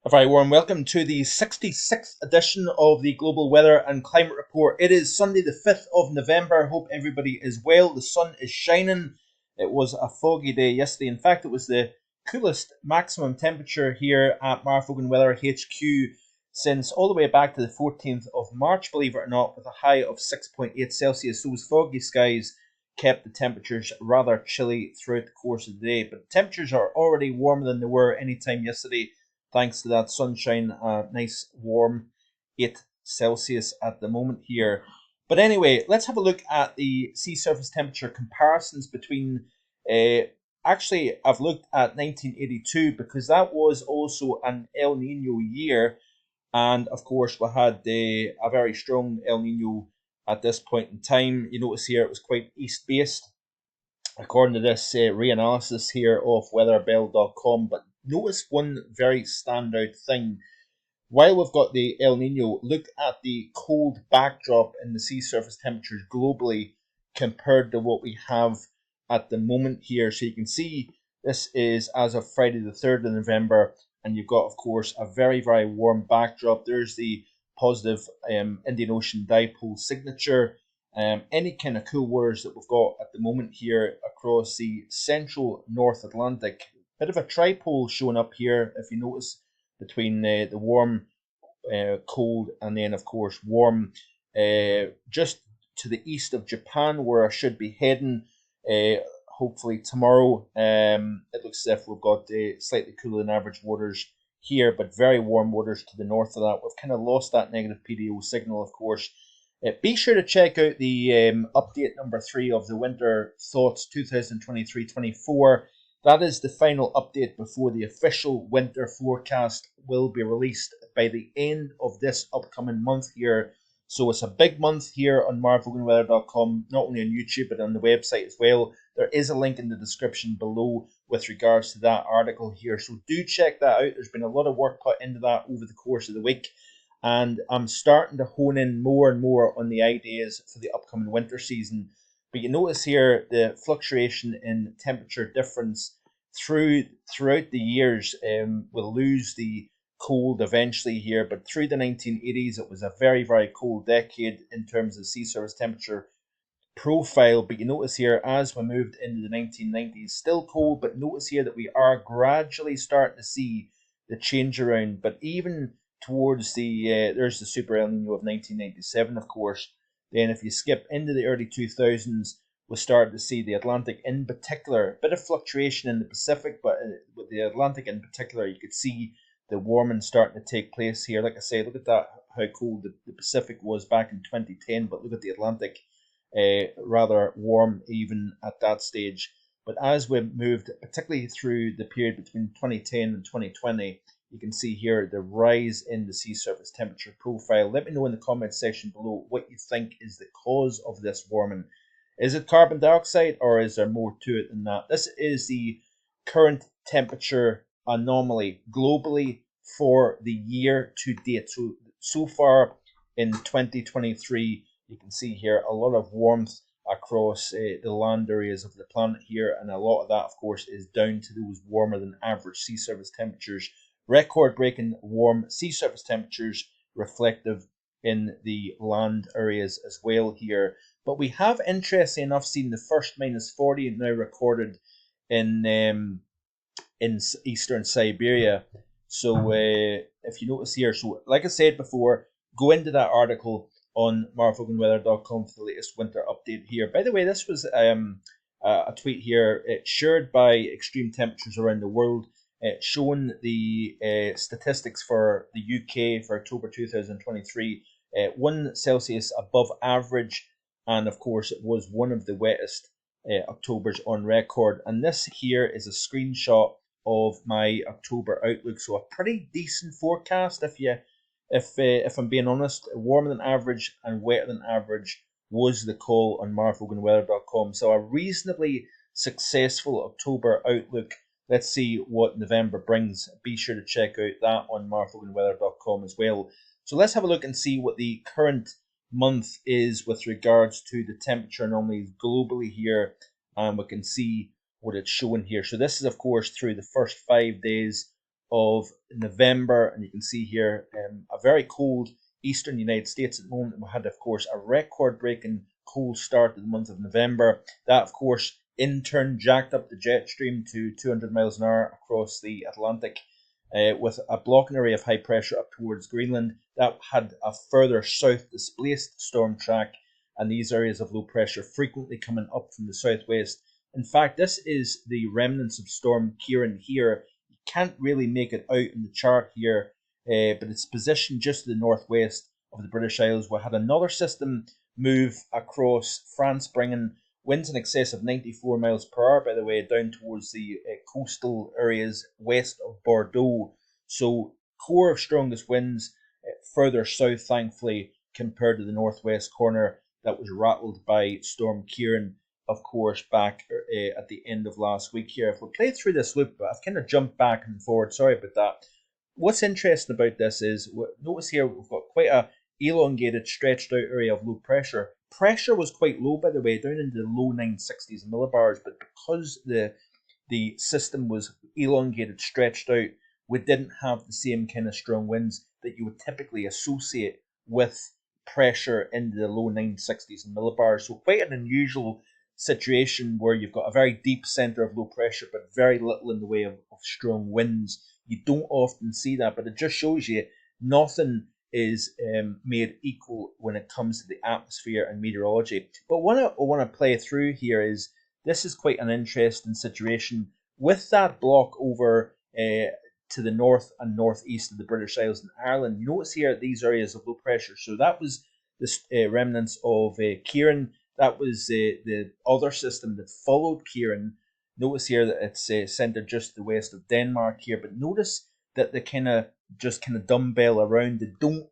A very warm welcome to the 66th edition of the Global Weather and Climate Report. It is Sunday the 5th of November. Hope everybody is well. The sun is shining. It was a foggy day yesterday. In fact, it was the coolest maximum temperature here at Marfogan Weather HQ since all the way back to the 14th of March, believe it or not, with a high of 6.8 Celsius. Those foggy skies kept the temperatures rather chilly throughout the course of the day. But temperatures are already warmer than they were any time yesterday, thanks to that sunshine. Nice warm 8 Celsius at the moment here. But anyway, let's have a look at the sea surface temperature comparisons between. Actually, I've looked at 1982 because that was also an El Nino year, and of course we had a very strong El Nino at this point in time. You notice here it was quite east based, according to this reanalysis here of weatherbell.com. But notice one very standout thing. While we've got the El Nino, look at the cold backdrop in the sea surface temperatures globally compared to what we have at the moment here. So you can see this is as of Friday the 3rd of November, and you've got, of course, a very, very warm backdrop. There's the positive Indian Ocean dipole signature. Any kind of cool waters that we've got at the moment here across the central North Atlantic. Bit of a tripole showing up here, if you notice, between the warm, cold, and then, of course, warm just to the east of Japan, where I should be heading hopefully tomorrow. It looks as if we've got slightly cooler than average waters here, but very warm waters to the north of that. We've kind of lost that negative PDO signal, of course. Be sure to check out the update number 3 of the Winter Thoughts 2023-24. That is the final update before the official winter forecast will be released by the end of this upcoming month here. So it's a big month here on marvoganweather.com, not only on YouTube but on the website as well. There is a link in the description below with regards to that article here. So do check that out. There's been a lot of work put into that over the course of the week, and I'm starting to hone in more and more on the ideas for the upcoming winter season. But you notice here the fluctuation in temperature difference throughout the years. We'll lose the cold eventually here, but through the 1980s it was a very, very cold decade in terms of sea surface temperature profile. But you notice here as we moved into the 1990s, still cold, but notice here that we are gradually starting to see the change around. But even towards the there's the Super El Nino of 1997, of course. Then if you skip into the early 2000s, we started to see the Atlantic in particular, a bit of fluctuation in the Pacific, but with the Atlantic in particular, you could see the warming starting to take place here. Like I say, look at that, how cold the Pacific was back in 2010, but look at the Atlantic, rather warm even at that stage. But as we moved, particularly through the period between 2010 and 2020, you can see here the rise in the sea surface temperature profile. Let me know in the comments section below what you think is the cause of this warming. Is it carbon dioxide, or is there more to it than that? This is the current temperature anomaly globally for the year to date. So far in 2023, you can see here a lot of warmth across the land areas of the planet here, and a lot of that, of course, is down to those warmer than average sea surface temperatures. Record-breaking warm sea surface temperatures reflective in the land areas as well here. But we have, interestingly enough, seen the first -40 now recorded in eastern Siberia. So if you notice here, so like I said before, go into that article on marvoganweather.com for the latest winter update here. By the way, this was a tweet here shared by Extreme Temperatures Around the World, showing the statistics for the UK for October 2023, 1 Celsius above average, and of course it was one of the wettest Octobers on record. And this here is a screenshot of my October outlook, so a pretty decent forecast if I'm being honest. Warmer than average and wetter than average was the call on marvoganweather.com. So a reasonably successful October outlook. Let's see what November brings. Be sure to check out that on marvoganweather.com as well. So let's have a look and see what the current month is with regards to the temperature anomalies globally here, and we can see what it's showing here. So this is, of course, through the first 5 days of November, and you can see here a very cold eastern United States at the moment. We had, of course, a record-breaking cold start to the month of November. That, of course, in turn jacked up the jet stream to 200 miles an hour across the Atlantic, with a blocking area of high pressure up towards Greenland. That had a further south displaced storm track, and these areas of low pressure frequently coming up from the southwest. In fact, this is the remnants of Storm Kieran here. You can't really make it out in the chart here, but it's positioned just to the northwest of the British Isles. We had another system move across France, bringing winds in excess of 94 miles per hour, by the way, down towards the coastal areas west of Bordeaux. So, core of strongest winds further south, thankfully, compared to the northwest corner that was rattled by Storm Kieran, of course, back at the end of last week here. If we play through this loop, I've kind of jumped back and forward. Sorry about that. What's interesting about this is, notice here we've got quite a elongated, stretched out area of low pressure. Pressure was quite low, by the way, down into the low 960s millibars, but because the system was elongated, stretched out, we didn't have the same kind of strong winds that you would typically associate with pressure into the low 960s and millibars. So quite an unusual situation where you've got a very deep center of low pressure, but very little in the way of strong winds. You don't often see that, but it just shows you nothing is made equal when it comes to the atmosphere and meteorology. But what I want to play through here is, this is quite an interesting situation with that block over to the north and northeast of the British Isles and Ireland. You notice here these areas of low pressure. So that was the remnants of Kieran. That was the other system that followed Kieran. Notice here that it's centered just to the west of Denmark here, but notice that they kind of dumbbell around. They don't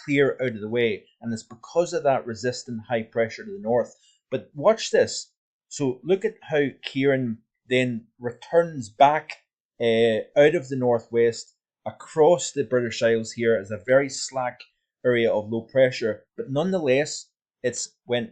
clear out of the way, and it's because of that resistant high pressure to the north. But watch this. So look at how Kieran then returns back out of the northwest across the British Isles here as a very slack area of low pressure, but nonetheless it's went,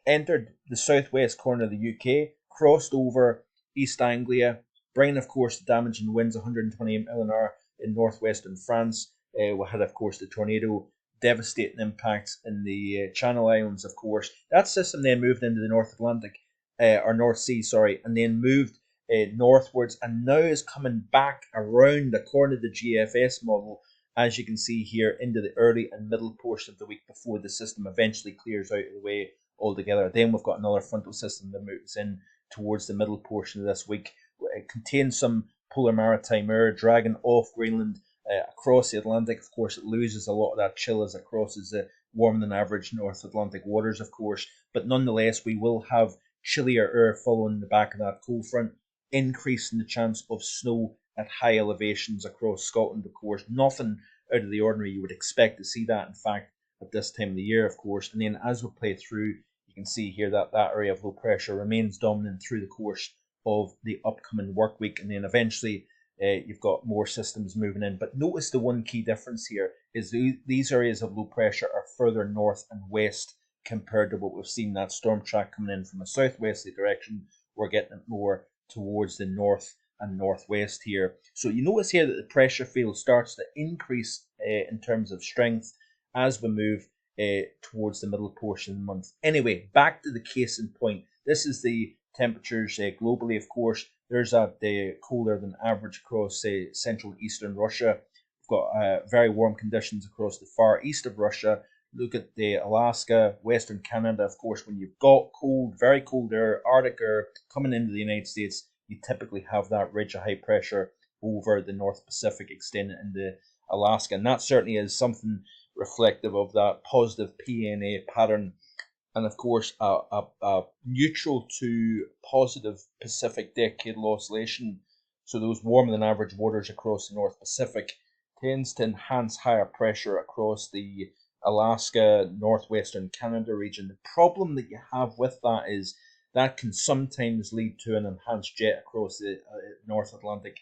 entered the southwest corner of the UK, crossed over East Anglia, bringing, of course, the damaging winds 128 mile an hour in northwestern France. We had, of course, the tornado, devastating impacts in the Channel Islands, of course. That system then moved into the North Atlantic, or North Sea, sorry, and then moved northwards, and now is coming back around the corner of the GFS model, as you can see here, into the early and middle portion of the week before the system eventually clears out of the way altogether. Then we've got another frontal system that moves in towards the middle portion of this week. It contains some polar maritime air dragging off Greenland across the Atlantic. Of course, it loses a lot of that chill as it crosses the warmer than average North Atlantic waters, of course. But nonetheless, we will have chillier air following the back of that cold front, increasing the chance of snow at high elevations across Scotland, of course. Nothing out of the ordinary. You would expect to see that, in fact, at this time of the year, of course. And then as we play through, you can see here that that area of low pressure remains dominant through the course of the upcoming work week, and then eventually you've got more systems moving in. But notice the one key difference here is these areas of low pressure are further north and west compared to what we've seen, that storm track coming in from a southwesterly direction. We're getting it more towards the north and northwest here. So you notice here that the pressure field starts to increase in terms of strength as we move towards the middle portion of the month. Anyway, back to the case in point. This is the temperatures globally, of course. There's that colder than average across central eastern Russia. We've got very warm conditions across the far east of Russia. Look at the Alaska, Western Canada. Of course, when you've got cold, very cold air, Arctic air coming into the United States, you typically have that ridge of high pressure over the North Pacific extending into Alaska. And that certainly is something reflective of that positive PNA pattern. And of course, a neutral to positive Pacific decadal oscillation. So those warmer than average waters across the North Pacific tends to enhance higher pressure across the Alaska, northwestern Canada region. The problem that you have with that is that can sometimes lead to an enhanced jet across the North Atlantic,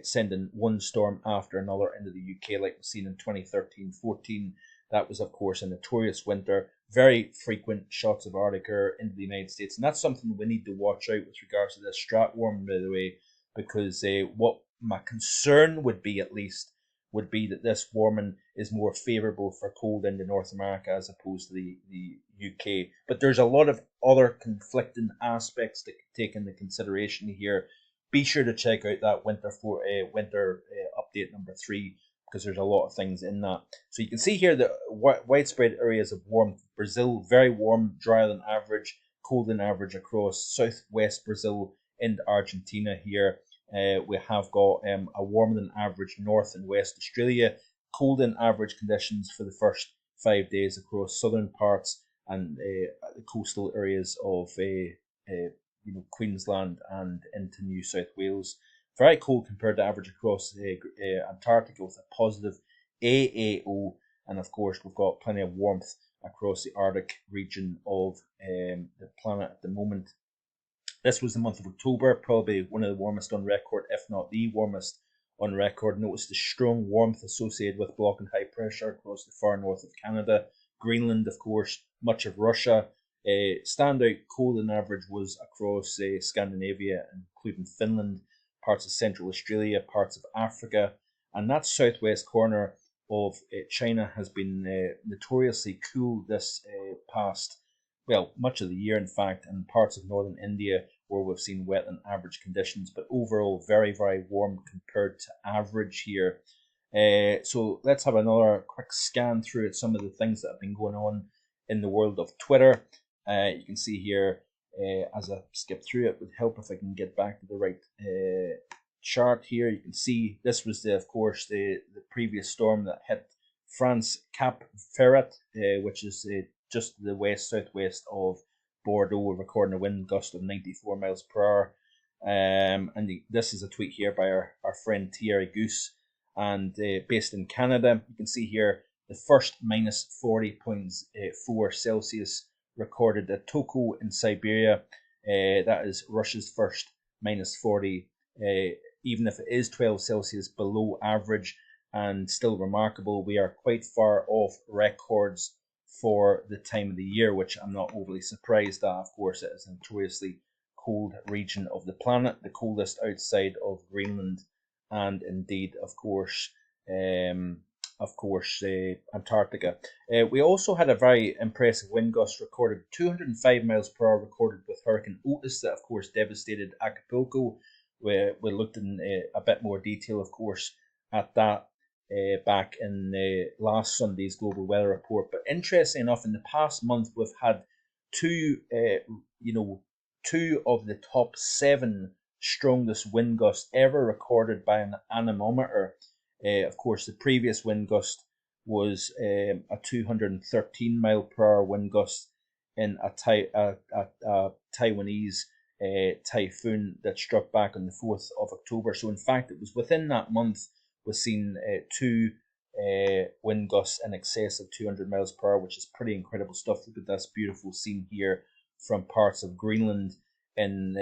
sending one storm after another into the UK, like we've seen in 2013-14. That was, of course, a notorious winter. Very frequent shots of Arctic air into the United States. And that's something we need to watch out with regards to this strat warming, by the way, because what my concern would be, at least, would be that this warming is more favourable for cold into North America as opposed to the UK. But there's a lot of other conflicting aspects to take into consideration here. Be sure to check out that winter update number 3, because there's a lot of things in that. So you can see here the widespread areas of warmth. Brazil, very warm, drier than average, cold than average across southwest Brazil and Argentina here. We have got a warmer than average north and west Australia, cold than average conditions for the first 5 days across southern parts and the coastal areas of Queensland and into New South Wales. Very cold compared to average across Antarctica with a positive AAO, and of course we've got plenty of warmth across the Arctic region of the planet at the moment. This was the month of October, probably one of the warmest on record, if not the warmest on record. Notice the strong warmth associated with block and high pressure across the far north of Canada, Greenland, of course, much of Russia. Standout cold and average was across Scandinavia, including Finland, parts of Central Australia, parts of Africa, and that southwest corner of China has been notoriously cool this past, well, much of the year in fact, and parts of northern India where we've seen wet than average conditions, but overall very, very warm compared to average here. So let's have another quick scan through at some of the things that have been going on in the world of Twitter. You can see here, as I skip through it, would help if I can get back to the right chart here. You can see this was, of course, the previous storm that hit France Cap Ferret, which is just the southwest of Bordeaux. We're recording a wind gust of 94 miles per hour. And this is a tweet here by our friend Thierry Goose, and based in Canada. You can see here the first minus 40.4 Celsius recorded at Toko in Siberia. That is Russia's first minus 40, even if it is 12 Celsius below average, and still remarkable. We are quite far off records for the time of the year, which I'm not overly surprised at. Of course, it is a notoriously cold region of the planet, the coldest outside of Greenland, and indeed, of course, Antarctica. We also had a very impressive wind gust recorded, 205 miles per hour recorded with Hurricane Otis, that of course devastated Acapulco. We looked in a bit more detail, of course, at that back in last Sunday's global weather report. But interesting enough, in the past month, we've had two of the top 7 strongest wind gusts ever recorded by an anemometer. Of course, the previous wind gust was a 213 mile per hour wind gust in a Taiwanese typhoon that struck back on the 4th of October. So in fact, it was within that month we've seen 2 wind gusts in excess of 200 miles per hour, which is pretty incredible stuff. Look at this beautiful scene here from parts of Greenland, in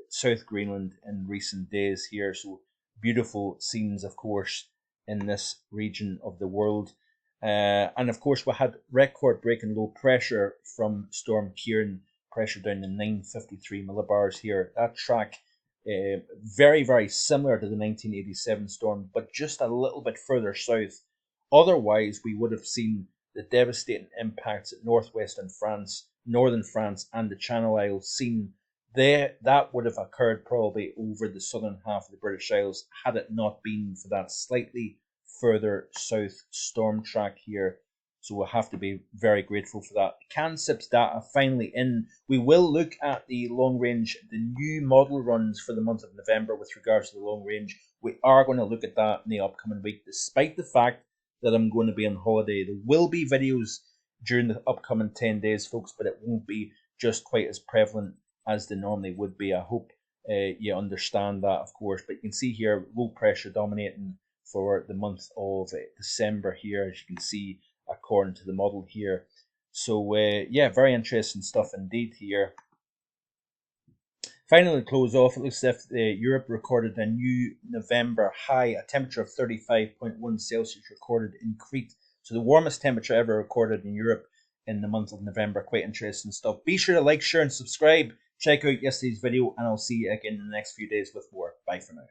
South Greenland in recent days here. So beautiful scenes, of course, in this region of the world. And of course, we had record-breaking low pressure from Storm Kieran, pressure down to 953 millibars here. That track, very, very similar to the 1987 storm, but just a little bit further south. Otherwise, we would have seen the devastating impacts at northwestern France, northern France, and the Channel Isles seen there. That would have occurred probably over the southern half of the British Isles had it not been for that slightly further south storm track here. So we'll have to be very grateful for that. CANSIPS data finally in. We will look at the long range, the new model runs for the month of November with regards to the long range. We are going to look at that in the upcoming week, despite the fact that I'm going to be on holiday. There will be videos during the upcoming 10 days, folks, but it won't be just quite as prevalent as they normally would be. I hope you understand that, of course. But you can see here, low pressure dominating for the month of December here, as you can see, according to the model here. So yeah, very interesting stuff indeed here. Finally, to close off, it looks as if Europe recorded a new November high, a temperature of 35.1 Celsius recorded in Crete. So the warmest temperature ever recorded in Europe in the month of November. Quite interesting stuff. Be sure to like, share, and subscribe. Check out yesterday's video, and I'll see you again in the next few days with more. Bye for now.